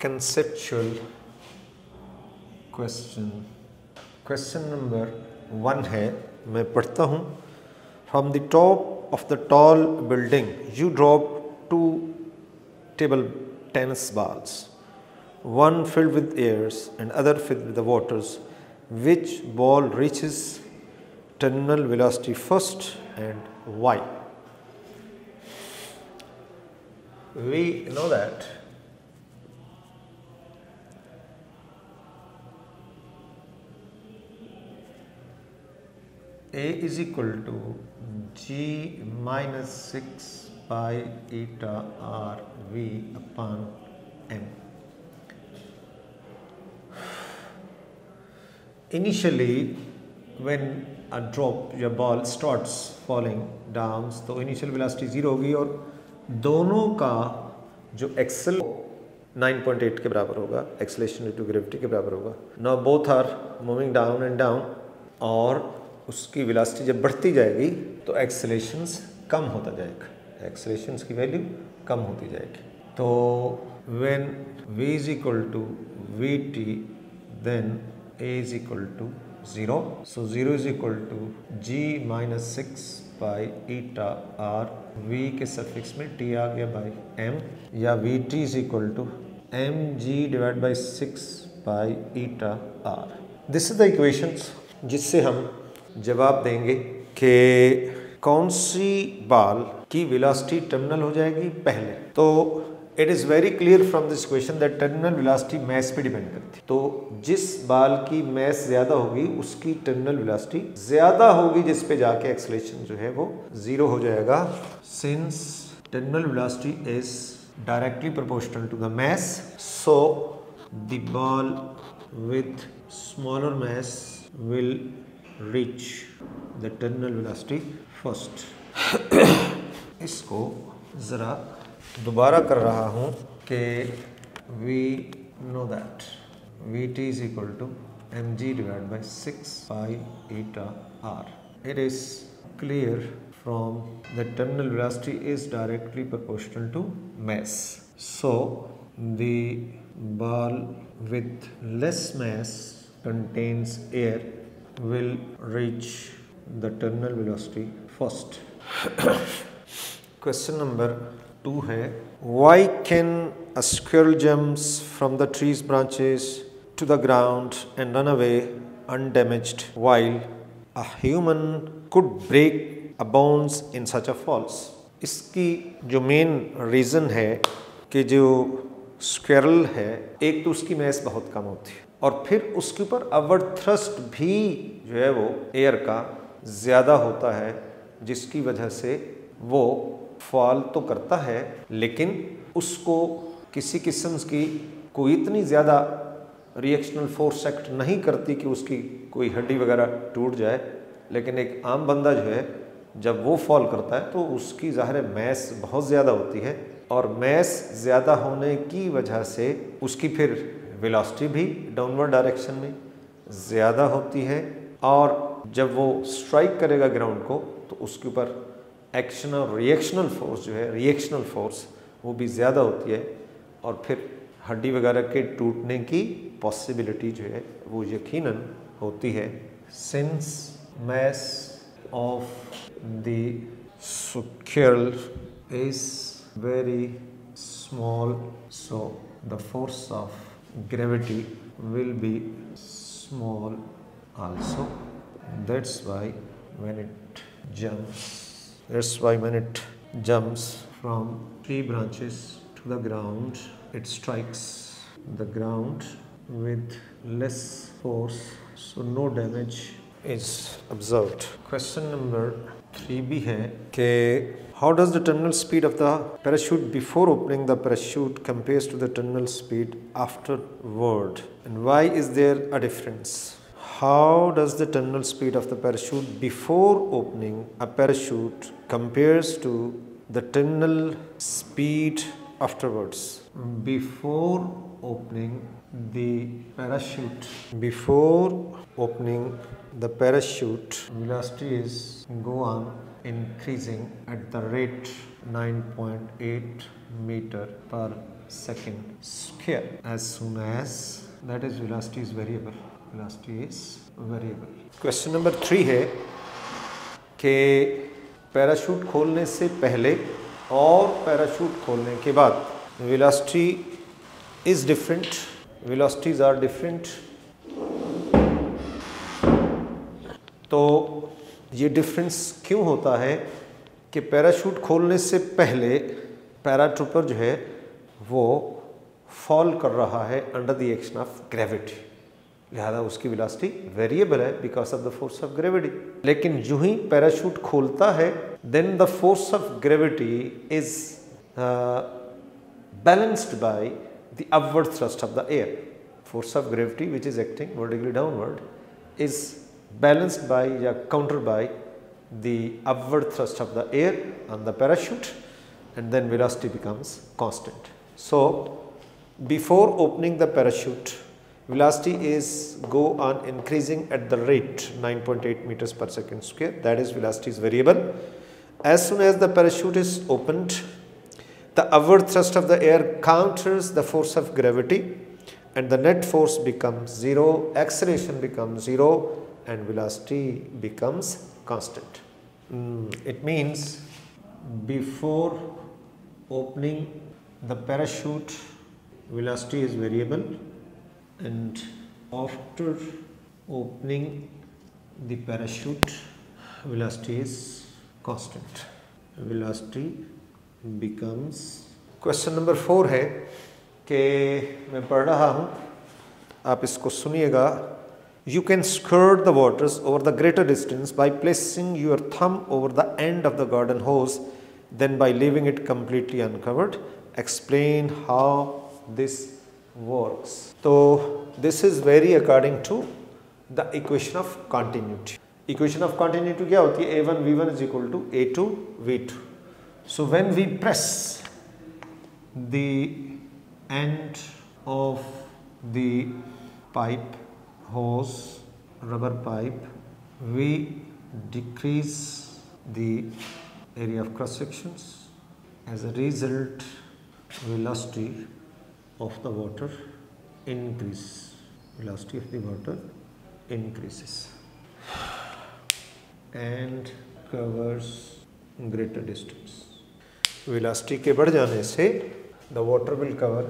conceptual question. Question number 1 है, मैं पढ़ता हूँ. From the top of the tall building, you drop 2 table tennis balls, one filled with airs and other filled with the waters. Which ball reaches terminal velocity first and why? We know that A is equal to G minus 6 pi eta r v upon m. Initially, when a drop या ball starts falling down, तो initial velocity 0 होगी और दोनों का जो Excel 9.8 के बराबर होगा, एक्सेलेरेशन ड्यू टू ग्रेविटी के बराबर होगा. Now both are moving down and down और उसकी वेलोसिटी जब बढ़ती जाएगी तो एक्सेलेरेशंस कम होता जाएगा, एक्सेलेरेशंस की वैल्यू कम होती जाएगी. तो when v is equal to V T then a is equal to 0. So 0 is equal to g minus 6 by eta r, v के सफिक्स में t आ गया बाई m, या V T is equal to M G divide by 6 by eta r. This is the equations जिससे हम जवाब देंगे कि कौन सी बाल की वेलोसिटी टर्मिनल हो जाएगी पहले. तो it is very clear from this equation that terminal velocity mass पे डिपेंड करती है. तो जिस बाल की मैस ज़्यादा होगी उसकी टर्मिनल वेलोसिटी ज़्यादा होगी, जिस पे जाके एक्सेलरेशन जो है वो 0 हो जाएगा. Since terminal velocity is directly proportional to the mass, so the ball with smaller mass will reach the terminal velocity first. इसको ज़रा दोबारा कर रहा हूँ कि we know that Vt is equal to mg divided by 6 pi eta r. It is clear from the terminal velocity is directly proportional to mass. So the ball with less mass contains air will reach the terminal velocity first. Question number 2 है, why can a squirrel jumps from the tree's branches to the ground and run away undamaged while a human could break a bones in such a falls? इसकी जो main reason है कि जो squirrel है, एक तो उसकी मैस बहुत कम होती है और फिर उसके ऊपर अपवर्ड थ्रस्ट भी जो है वो एयर का ज़्यादा होता है, जिसकी वजह से वो फॉल तो करता है लेकिन उसको किसी किस्म की कोई इतनी ज़्यादा रिएक्शनल फोर्स एक्ट नहीं करती कि उसकी कोई हड्डी वगैरह टूट जाए. लेकिन एक आम बंदा जो है जब वो फॉल करता है तो उसकी ज़ाहिर है मैस बहुत ज़्यादा होती है और मैस ज़्यादा होने की वजह से उसकी फिर वेलोसिटी भी डाउनवर्ड डायरेक्शन में ज़्यादा होती है और जब वो स्ट्राइक करेगा ग्राउंड को तो उसके ऊपर एक्शन और रिएक्शनल फोर्स जो है, रिएक्शनल फोर्स वो भी ज़्यादा होती है और फिर हड्डी वगैरह के टूटने की पॉसिबिलिटी जो है वो यकीनन होती है. Since mass of the squirrel is very small, so the force of gravity will be small also. That's why when it jumps from tree branches to the ground, it strikes the ground with less force, so no damage is observed. Question number 3 भी है कि how does the terminal speed of the parachute before opening the parachute compares to the terminal speed afterward, and why is there a difference? How does the terminal speed of the parachute before opening a parachute compares to the terminal speed afterwards? Before opening the parachute, velocity is go on increasing at the rate 9.8 meter per second square as soon as that is velocity is variable. Velocity is variable. Question number 3 है कि parachute खोलने से पहले और parachute खोलने के बाद velocity is different, velocities are different. तो ये डिफरेंस क्यों होता है कि पैराशूट खोलने से पहले पैराट्रूपर जो है वो फॉल कर रहा है under the action of gravity, लिहाजा उसकी वेलोसिटी वेरिएबल है because of the force of gravity. लेकिन जो ही पैराशूट खोलता है then the force of gravity is balanced by the upward thrust of the air. Force of gravity which is acting vertically downward is balanced by या counter by the upward thrust of the air on the parachute, and then velocity becomes constant. So before opening the parachute, velocity is go on increasing at the rate 9.8 meters per second square, that is velocity is variable. As soon as the parachute is opened, the upward thrust of the air counters the force of gravity and the net force becomes zero, acceleration becomes zero, and velocity becomes constant. It means before opening the parachute velocity is variable, and after opening the parachute velocity is constant. Velocity becomes question number 4 है कि मैं पढ़ रहा हूँ, आप इसको सुनिएगा। You can skirt the waters over the greater distance by placing your thumb over the end of the garden hose, then by leaving it completely uncovered. Explain how this works. So this is vary according to the equation of continuity. Equation of continuity क्या होती है? A1 V1 is equal to A2 V2. So when we press the end of the pipe, hose, rubber pipe, we decrease the area of cross sections. As a result, velocity of the water increases. Velocity of the water increases and covers greater distance. Velocity के बढ़ जाने से the water will cover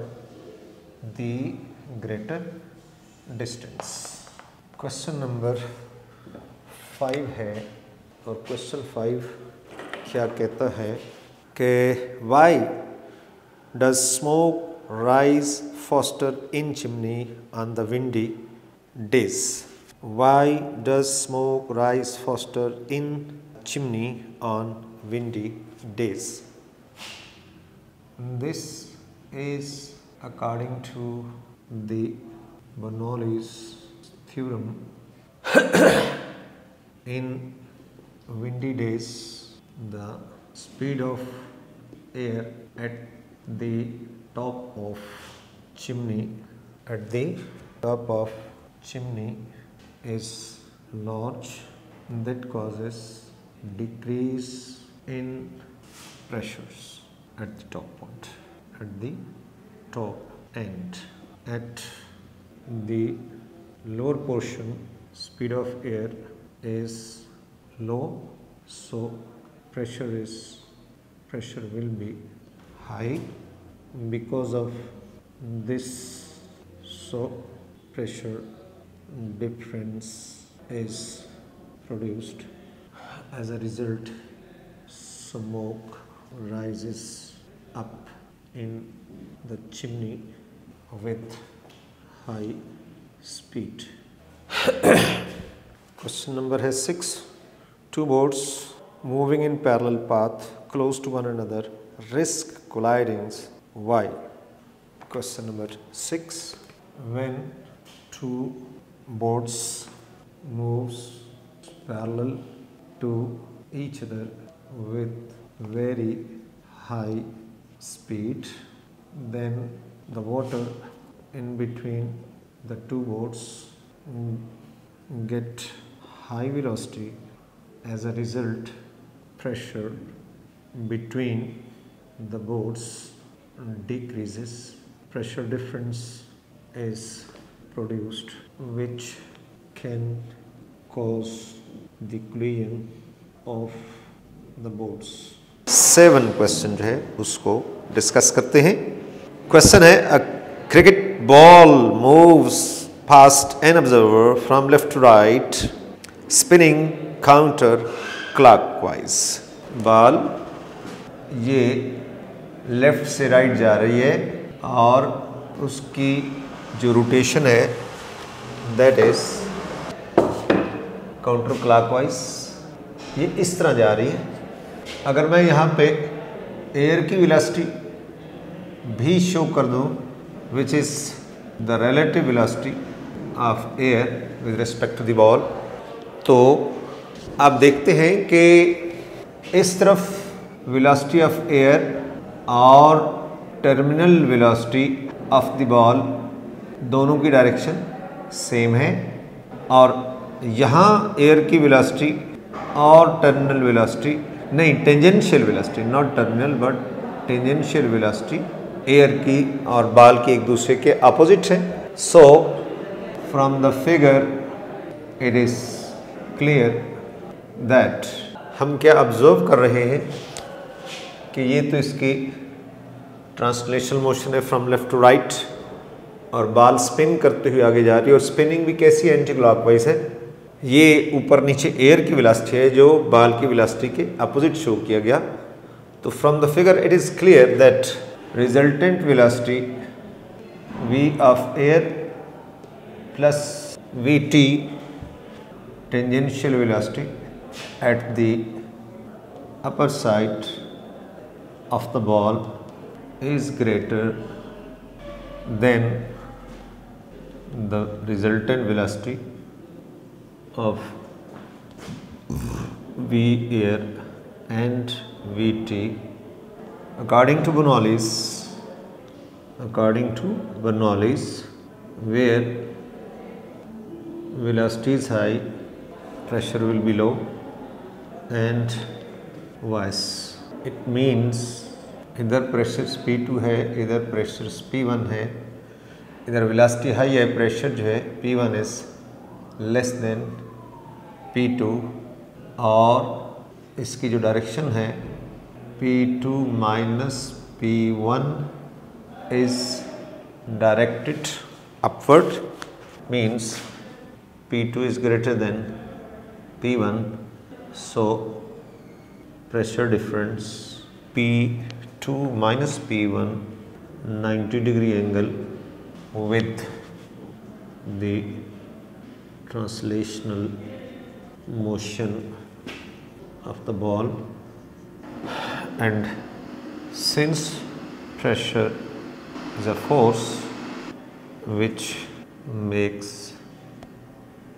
the greater distance. Question number 5 है और question 5 क्या कहता है कि why does smoke rise faster in chimney on the windy days? Why does smoke rise faster in chimney on windy days? This is according to the Bernoulli's theorem. In windy days, the speed of air at the top of chimney is large. That causes decrease in pressures at the top point, at the top end. At the lower portion, speed of air is low, so pressure will be high. Because of this, so pressure difference is produced. As a result, smoke rises up in the chimney with high speed. Question number 6. Two boats moving in parallel path close to one another risk colliding. Why? Question number 6. When two boats moves parallel to each other with very high speed, then the water in between the two boats get high velocity. As a result, pressure between the boards decreases, pressure difference is produced which can cause the collision of the boards. 7 question जो है उसको discuss करते हैं. Question है, a cricket ball moves past an observer from left to right, spinning counter clockwise. Ball ये left से right जा रही है और उसकी जो रोटेशन है दैट इज काउंटर क्लॉकवाइज. ये इस तरह जा रही है. अगर मैं यहाँ पे एयर की वेलोसिटी भी शो कर दूँ which is the relative velocity of air with respect to the ball, तो आप देखते हैं कि इस तरफ वेलोसिटी ऑफ एयर और terminal velocity of the ball दोनों की डायरेक्शन सेम है, और यहाँ एयर की वेलोसिटी और टर्मिनल वेलोसिटी नहीं, tangential velocity, not terminal but tangential velocity air की और बॉल की एक दूसरे के अपोजिट है. So from the figure it is clear that हम क्या ऑब्जर्व कर रहे हैं कि ये तो इसकी ट्रांसलेशनल मोशन है फ्रॉम लेफ्ट टू राइट, और बॉल स्पिन करते हुए आगे जा रही है, और स्पिनिंग भी कैसी एंटी क्लॉकवाइज है. ये ऊपर नीचे एयर की वेलोसिटी है जो बॉल की वेलोसिटी के अपोजिट शो किया गया. तो from the figure it is clear that resultant velocity v of air plus vt tangential velocity at the upper side of the ball is greater than the resultant velocity of v air and vt according to Bernoulli's, where velocity is high, pressure will be low, and vice. It means इधर pressure P2 है, इधर pressure P1 है, इधर velocity high है, pressure जो है P1 is less than P2, और इसकी जो डायरेक्शन है P2 minus P1 is directed upward, means P2 is greater than P1, so pressure difference P2 minus P1 90-degree angle with the translational motion of the ball, and since pressure is a force which makes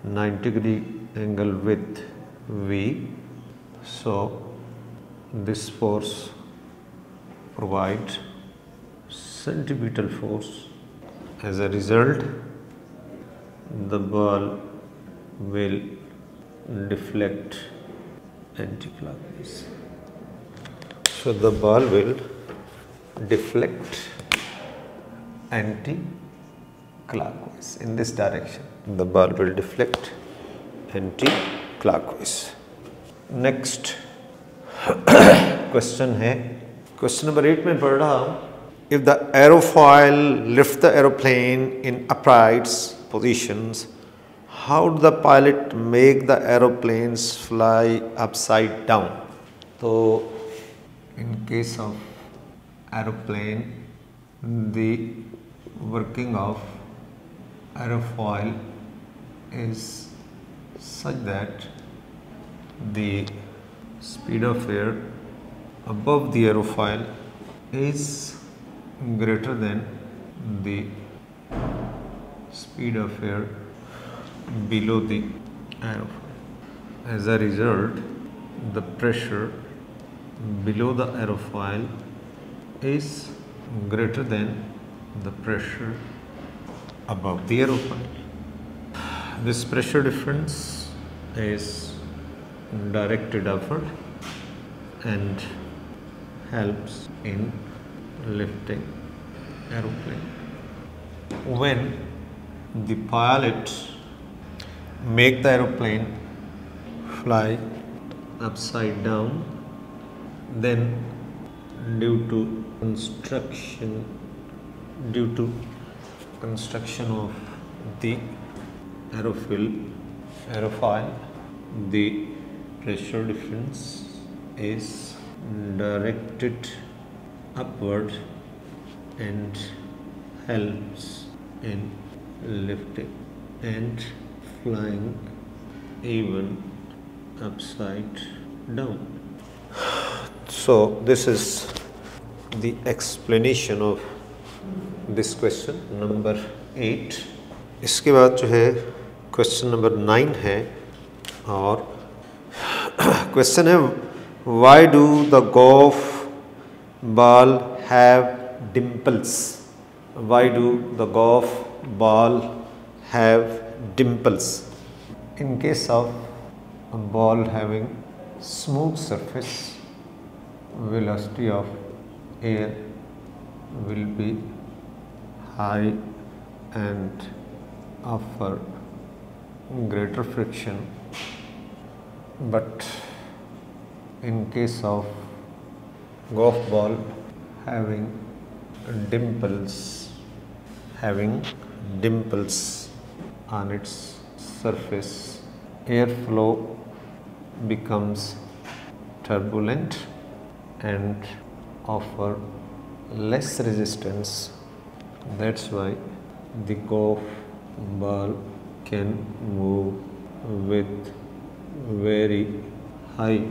90-degree angle with V, so this force provides centripetal force. As a result, the ball will deflect anti-clockwise. So the ball will deflect anti-clockwise in this direction. The ball will deflect anti-clockwise. Next question है, question number 8 में पढ़ रहा हूँ. If the aerofoil lift the aeroplane in upright positions, how do the pilot make the aeroplanes fly upside down? तो in case of aeroplane, the working of aerofoil is such that the speed of air above the aerofoil is greater than the speed of air below the aerofoil. As a result, the pressure below the aerofoil is greater than the pressure above the aerofoil. This pressure difference is directed upward, and helps in lifting aeroplane. When the pilot make the aeroplane fly upside down, then due to construction of the aerofoil, the pressure difference is directed upward and helps in lifting and flying even upside down. So this is the explanation of this question number 8. इसके बाद जो है question number 9 है और question है why do the golf ball have dimples? Why do the golf ball have dimples? In case of a ball having smooth surface, velocity of air will be high and offer greater friction, but in case of golf ball having dimples on its surface, airflow becomes turbulent and offer less resistance. That's why the golf ball can move with very high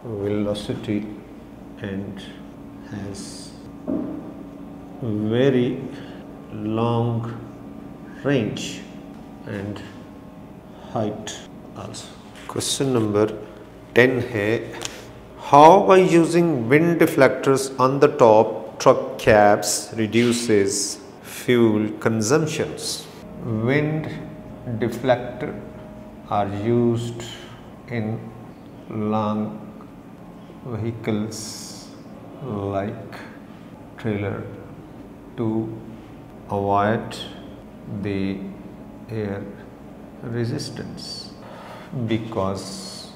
velocity and has very long range and height also. Question number 10 है how by using wind deflectors on the top truck cabs reduces fuel consumptions. Wind deflector are used in long vehicles like trailer to avoid the air resistance, because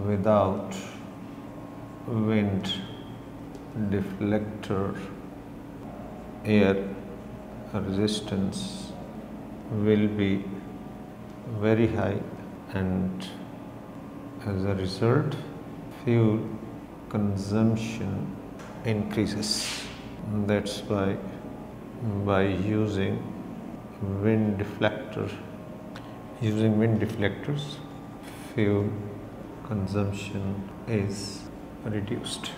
without wind deflector air resistance will be very high and as a result fuel consumption increases. That's why by using wind deflectors fuel consumption is reduced.